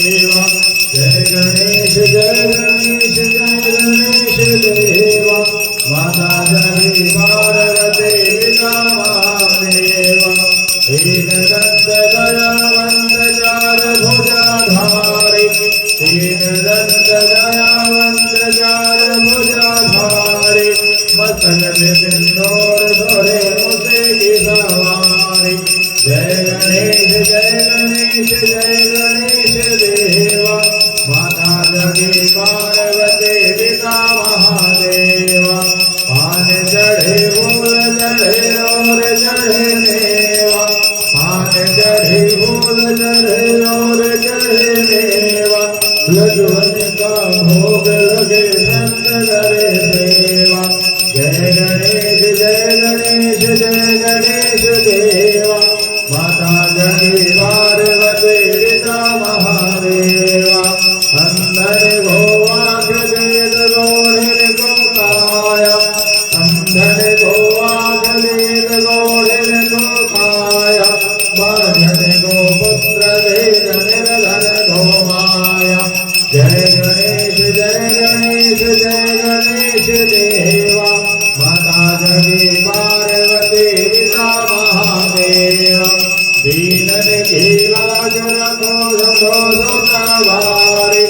जय गणेश देवा माता जगदम्बे पार्वती पिता महादेव एकदंत दयावंत चार भुजाधारी एकदंत दयावंत चार भुजाधारी मस्तक विपिंदोर धरे मुझे की सवारी जय गणेश देवा माता जगी पार्वती पिता महादेवा पान चढ़े फूल चढ़े और चढ़े मेवा पान चढ़े फूल चढ़े और चढ़े मेवा लड्डून का भोग लगे संत करे सेवा जय गणेश देवा माता जगी पार्वती पिता महादेवा अंदर गोवाक वेद गौड़िर को काया अंदर गोवाक वेद गौड़िर को काया बाजन गो पुत्र दे निर्धन गो माया जय गणेश देवा माता जगी पार्वती पिता महादेवा दीनन की लाज रखो शंभो सवारी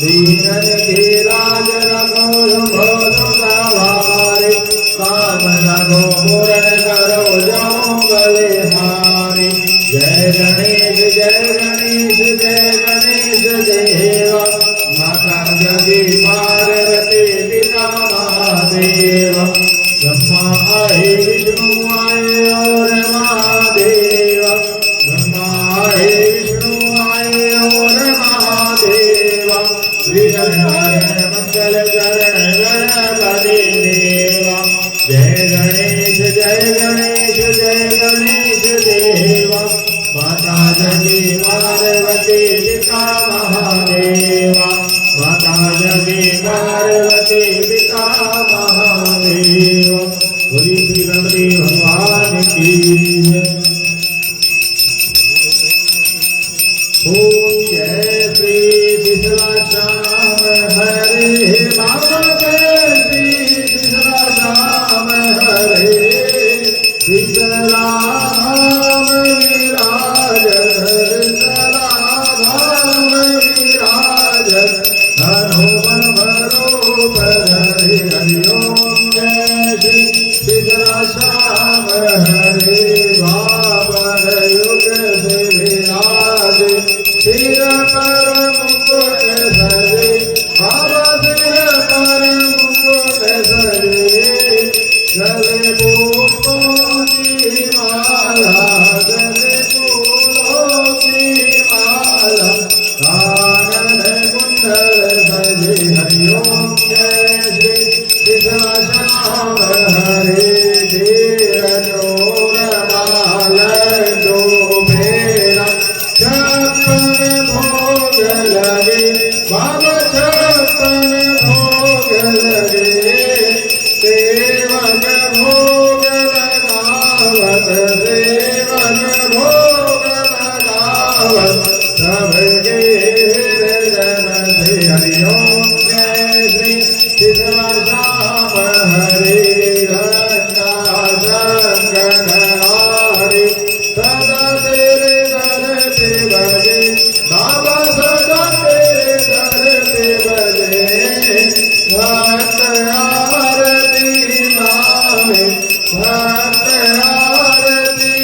दीनन की लाज रखो शंभो सवारी कामना को पूर्ण करो जाओ गले हारी जय गणेश देवा माता जगी पार्वती पिता महादेव ब्रह्मा आए विष्णु आए और महादेव ब्रह्मा आए विष्णु आए और महादेव विघ्नहरण मंगल करण गणपति देवा जय गणेश देवा माता जगी पार्वती पिता महादेवा माता जगी पार्वती पिता महादेव बोली श्री गणपति भगवान की ओम जय श्री विश्वाश्याम हरे बाबा जय श्री विश्वाश्याम हरे विश्वराम विराज विश्वराम विराज हनुमन रूप धरे हरि ओम जय श्री विश्वाश्याम हरे बाबा युग से विराज सिर पर मुकुट धरे बाबा सिर पर मुकुट धरे गले फूलों की माला गले फूलों की माला कानन कुंडल सजे हरि ओम जय श्री विश्वाश्याम हरे देव चोर माल दो मेरा छप्पन भोग लगे बाबा छप्पन भोग लगे सेवक भोग लगावत सेवक भोग लगावत सबके हृदय से हरि ओम जय श्री विश्वाश्याम हरे घंटा संगन हरि सदा तेरे दर पे बजे बाबा सदा तेरे दर पे बजे भक्त आरती नामे भक्त आरती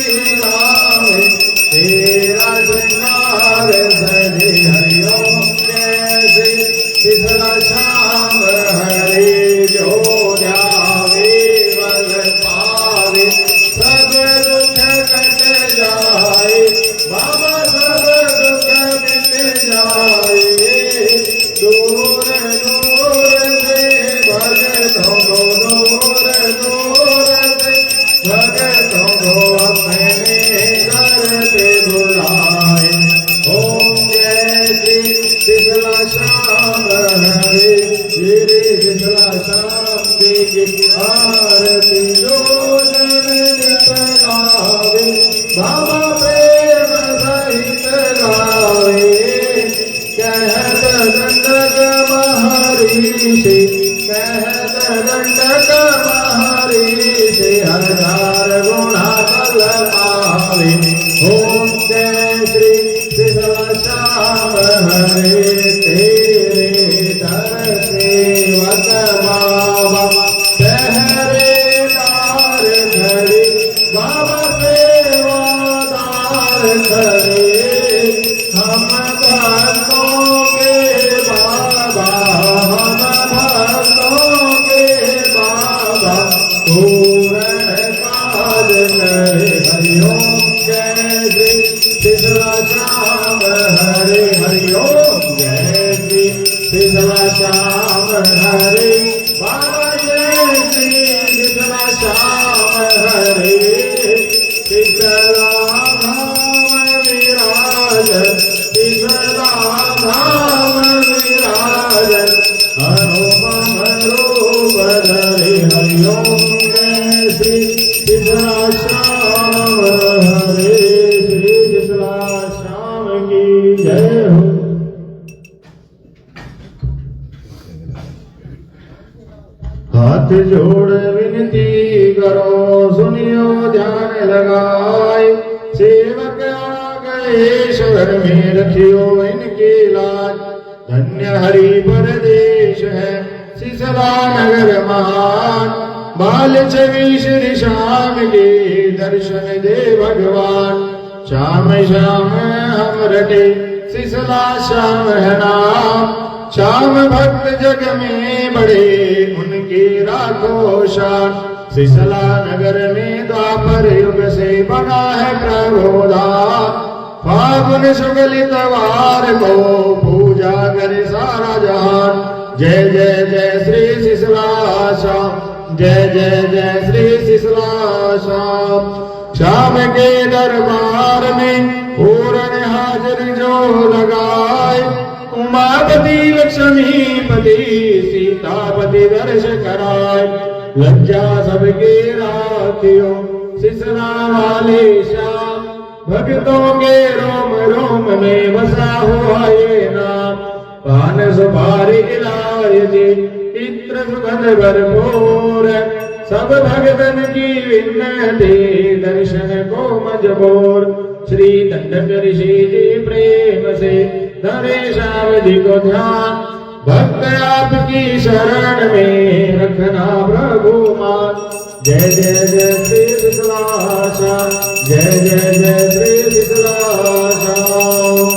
नामे तेरा श्रृंगार सजे हरि ओम जय श्री विश्वाश्याम हरे जो जावे बल पावे सब दुख कट जाए बाबा सब दुख मिट जाए दूर दूर से भगतों को दूर दूर से भगतों को अपने घर पे बुलाए ओम जय श्री विश्वाश्याम हरे श्री विश्वाश्याम की आरती जो जन गावे बाबा प्रेम सहित गावे हरे तेरे दर सेवक बाबा पहरेदार खड़े बाबा सेवादार खड़े हम भक्तों के बाबा हम भक्तों के बाबा पूर्ण काज करे हरिओम जय श्री शीतला श्याम हरे हरिओम जय श्री शीतला श्याम हरे बाबा जय श्री शीतला श्याम हरे शीतला धाम विराज शीतला धाम विराज अनुपम रूप धरे हरिओम जय श्री शीतला श्याम हरे श्री शीतला श्याम की जय हो। हाथ जोड़ विनती करो सुनियो ध्यान लगाए सेवक आ गए शहर में रखियो इनकी लाज धन्य हरि परदेश है सिसला नगर महान बाल छवि श्री श्याम के दर्शन दे भगवान श्याम श्याम हम रटे सिसला श्याम है नाम श्याम भक्त जग में बड़े उनकी राखो शान सिसला नगर में द्वापर युग से बना है प्रभुधाम फागुन शुक्ल इतवार को पूजा करे सारा जहान जय जय जय श्री सिसला श्याम जय जय जय श्री सिसला श्याम श्याम के दरबार में पूर्ण हाजिर जो लगाए उमापति लक्ष्मीपति सीतापति दर्श कराए लज्जा सबके राखियो सिसला वाले श्याम भक्तों के रोम रोम में बसा हुआ ये नाम पान सुपारी इलायची इत्र सुगंध भरपूर सब भगतन की विनती दर्शन को मजबूर श्री दंडक ऋषि जी प्रेम से धरे श्याम जी को ध्यान भक्त आपकी शरण में रखना प्रभु मान जय जय जय श्री शीतला श्याम जय जय जय श्री शीतला श्याम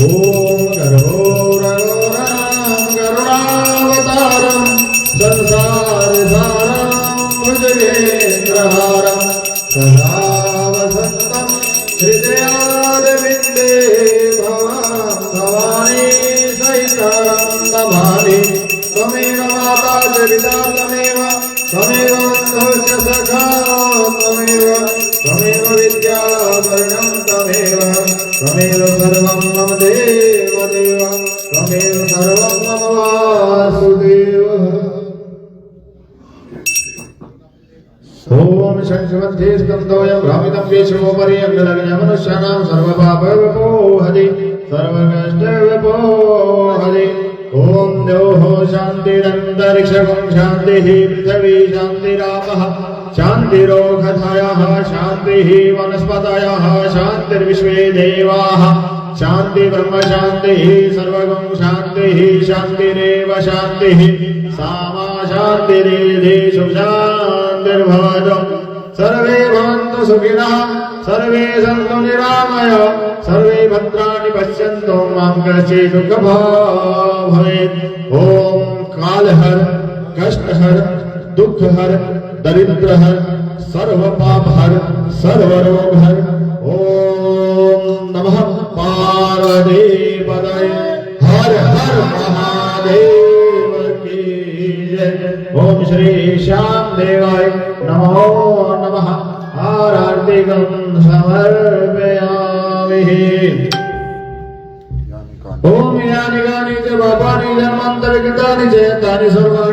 ओम घोरघोरम करुणावतारम संसार सारम भुजगेन्द्रहारम सदा वसंतम हृदयारविंदे भवानी सहितं नमामि त्वमेव माता च पिता त्वमेव बन्धुश्च सखा त्वमेव विद्याभरणं त्वमेव सर्वं मम देव त्वमेव सर्वं मम वासुदेव। ओम शंखमध्ये स्कंदोऽयं भ्रामितं वेशोपरि अङ्गलग्न मनुष्याणां सर्वपापविपोहति सर्वकष्टविपोहति ओम द्योः शान्तिरन्तरिक्षं शान्तिः पृथिवी शान्तिरापः शान्तिरोषधयः शान्तिः वनस्पतयः शान्तिर्विश्वे देवाः शान्ति ब्रह्म शान्तिः सर्वगं शान्तिः शान्तिरेव शान्तिः सामा शान्तिरेधेषु शान्तिर्भवतु सर्वे भवन्तु सुखिनः सर्वे सन्तु निरामया सर्वे भद्राणि पश्यन्तु मां कश्चित् दुःखभाग् भवेत्। ओम कालहर कष्टहर दुःखहर दरिद्रहर सर्वपापहर सर्वरोगहर ओम नमः पार्वतीपतये हर हर महादेव की जय। ओम श्री श्याम देवाय नमो नमः आरतिकं समर्पयामि। ओम यानि गानि च पापानि जन्मान्तरकृतानि च तानि सर्वाणि